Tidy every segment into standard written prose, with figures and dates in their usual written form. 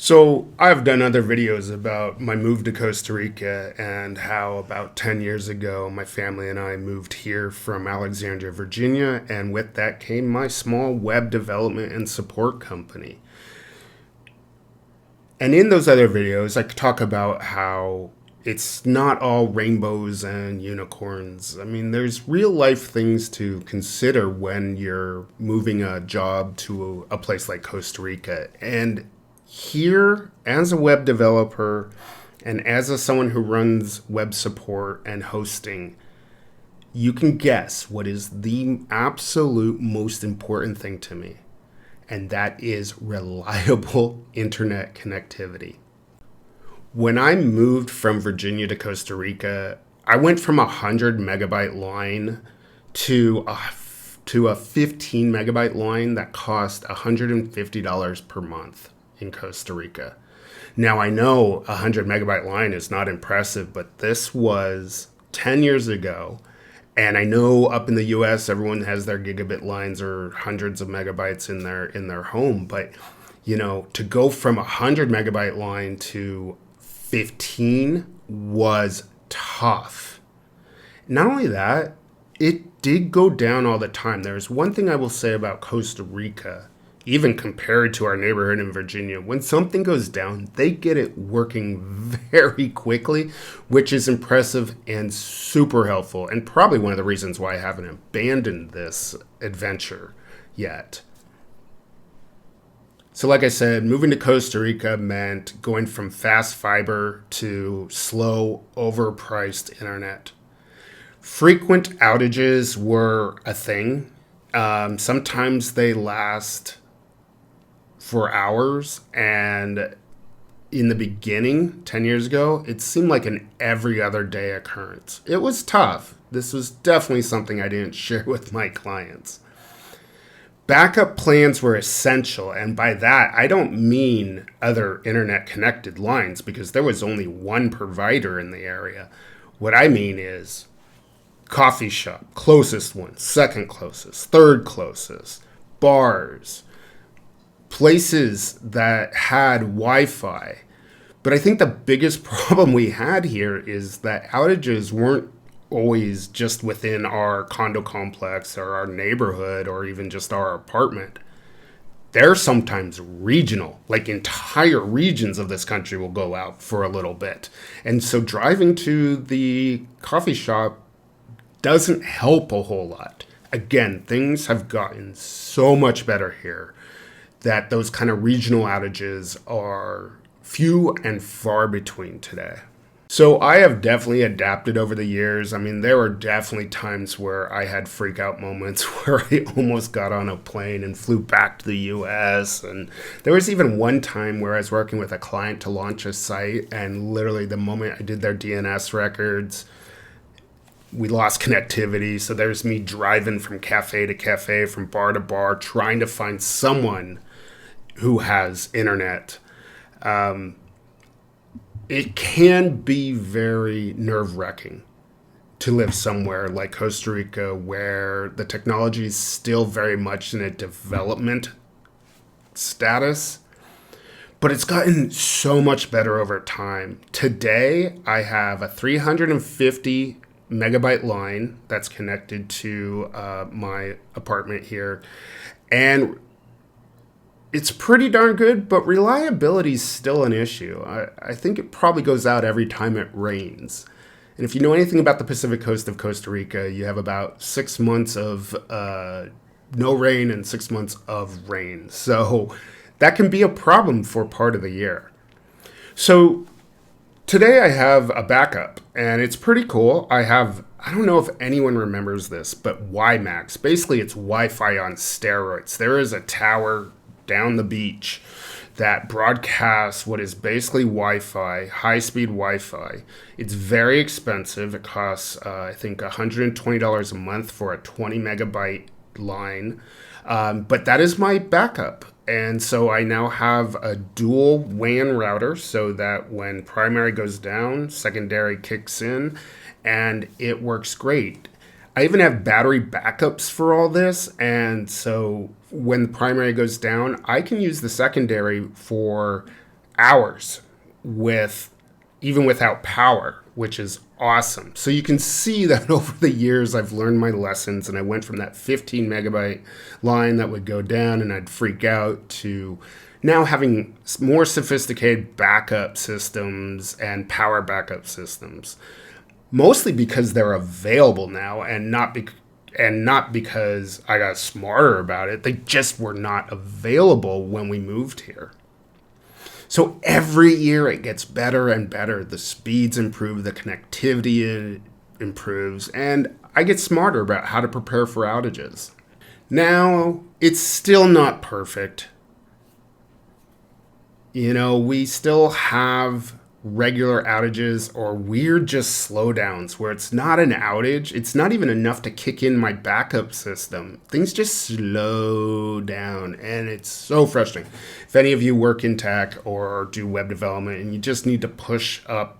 So, I've done other videos about my move to Costa Rica and how about 10 years ago my family and I moved here from Alexandria, Virginia, and with that came my small web development and support company. And in those other videos, I could talk about how it's not all rainbows and unicorns. I mean, there's real life things to consider when you're moving a job to a place like Costa Rica. And here, as a web developer and someone who runs web support and hosting, you can guess what is the absolute most important thing to me, and that is reliable internet connectivity. When I moved from Virginia to Costa Rica, I went from a 100 megabyte line to a 15 megabyte line that cost $150 per month in Costa Rica. Now I know a 100 megabyte line is not impressive, but this was 10 years ago. And I know up in the US everyone has their gigabit lines or hundreds of megabytes in their home, but to go from a 100 megabyte line to 15 was tough. Not only that, it did go down all the time. There's one thing I will say about Costa Rica, even compared to our neighborhood in Virginia. When something goes down, they get it working very quickly, which is impressive and super helpful, and probably one of the reasons why I haven't abandoned this adventure yet. So like I said, moving to Costa Rica meant going from fast fiber to slow, overpriced internet. Frequent outages were a thing. Sometimes they last for hours, and in the beginning, 10 years ago, it seemed like an every other day occurrence. It was tough. This was definitely something I didn't share with my clients. Backup plans were essential, and by that, I don't mean other internet connected lines because there was only one provider in the area. What I mean is coffee shop, closest one, second closest, third closest, bars, places that had Wi-Fi. But I think the biggest problem we had here is that outages weren't always just within our condo complex or our neighborhood or even just our apartment. They're sometimes regional, like entire regions of this country will go out for a little bit. And so driving to the coffee shop doesn't help a whole lot. Again, things have gotten so much better here that those kind of regional outages are few and far between today. So I have definitely adapted over the years. I mean, there were definitely times where I had freak out moments where I almost got on a plane and flew back to the US. And there was even one time where I was working with a client to launch a site, and literally the moment I did their DNS records, we lost connectivity. So there's me driving from cafe to cafe, from bar to bar, trying to find someone who has internet. It can be very nerve-wracking to live somewhere like Costa Rica where the technology is still very much in a development status, but it's gotten so much better over time. Today, I have a 350 megabyte line that's connected to my apartment here, and it's pretty darn good, but reliability is still an issue. I think it probably goes out every time it rains. And if you know anything about the Pacific coast of Costa Rica, you have about 6 months of no rain and 6 months of rain. So that can be a problem for part of the year. So today I have a backup, and it's pretty cool. I don't know if anyone remembers this, but WiMAX. Basically, it's Wi-Fi on steroids. There is a tower down the beach that broadcasts what is basically Wi-Fi, high-speed Wi-Fi. It's very expensive. It costs, I think, $120 a month for a 20 megabyte line. But that is my backup. And so I now have a dual WAN router so that when primary goes down, secondary kicks in, and it works great. I even have battery backups for all this, and so when the primary goes down, I can use the secondary for hours with even without power, which is awesome. So you can see that over the years I've learned my lessons, and I went from that 15 megabyte line that would go down and I'd freak out to now having more sophisticated backup systems and power backup systems, mostly because they're available now and not because I got smarter about it. They just were not available when we moved here. So every year it gets better and better. The speeds improve, the connectivity improves, and I get smarter about how to prepare for outages. Now, it's still not perfect. We still have regular outages or weird just slowdowns where it's not an outage. It's not even enough to kick in my backup system. Things just slow down, and it's so frustrating. If any of you work in tech or do web development and you just need to push up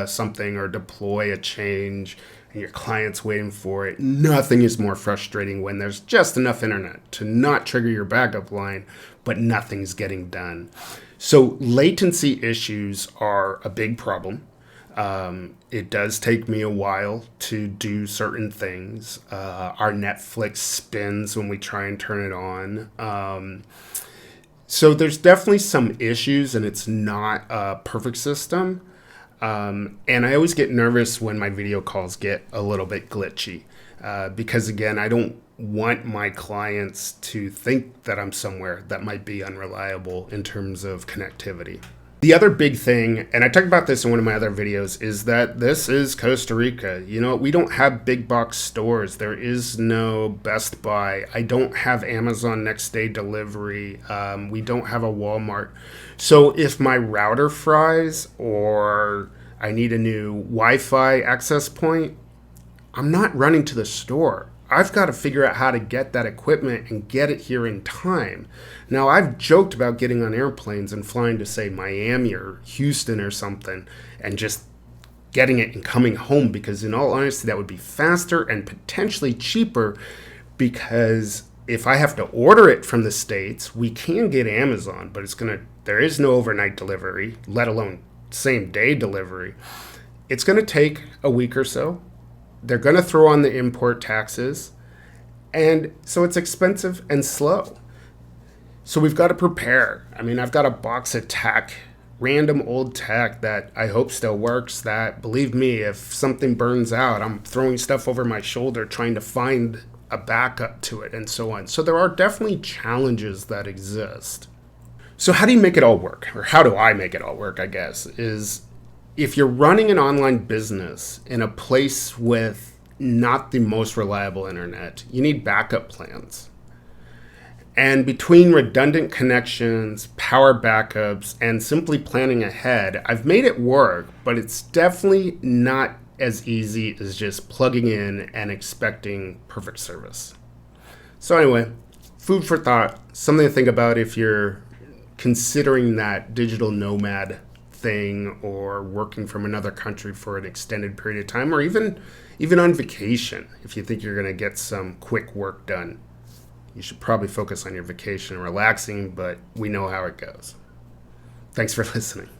something or deploy a change and your client's waiting for it, nothing is more frustrating when there's just enough internet to not trigger your backup line, but nothing's getting done. So latency issues are a big problem. It does take me a while to do certain things. Our Netflix spins when we try and turn it on. So there's definitely some issues, and it's not a perfect system. And I always get nervous when my video calls get a little bit glitchy, because again, I don't want my clients to think that I'm somewhere that might be unreliable in terms of connectivity. The other big thing, and I talked about this in one of my other videos, is that this is Costa Rica. We don't have big box stores. There is no Best Buy. I don't have Amazon next day delivery. We don't have a Walmart. So if my router fries or I need a new Wi-Fi access point, I'm not running to the store. I've got to figure out how to get that equipment and get it here in time. Now, I've joked about getting on airplanes and flying to, say, Miami or Houston or something and just getting it and coming home, because in all honesty, that would be faster and potentially cheaper, because if I have to order it from the States, we can get Amazon, but there is no overnight delivery, let alone same day delivery. It's going to take a week or so. They're going to throw on the import taxes, and so it's expensive and slow. So we've got to prepare. I've got a box of tech, random old tech that I hope still works, that, believe me, if something burns out, I'm throwing stuff over my shoulder trying to find a backup to it and so on. So there are definitely challenges that exist. So how do you make it all work? Or how do I make it all work, I guess, is if you're running an online business in a place with not the most reliable internet, you need backup plans. And between redundant connections, power backups, and simply planning ahead, I've made it work, but it's definitely not as easy as just plugging in and expecting perfect service. So anyway, food for thought, something to think about if you're considering that digital nomad thing or working from another country for an extended period of time, or even on vacation. If you think you're going to get some quick work done, you should probably focus on your vacation and relaxing, but we know how it goes. Thanks for listening.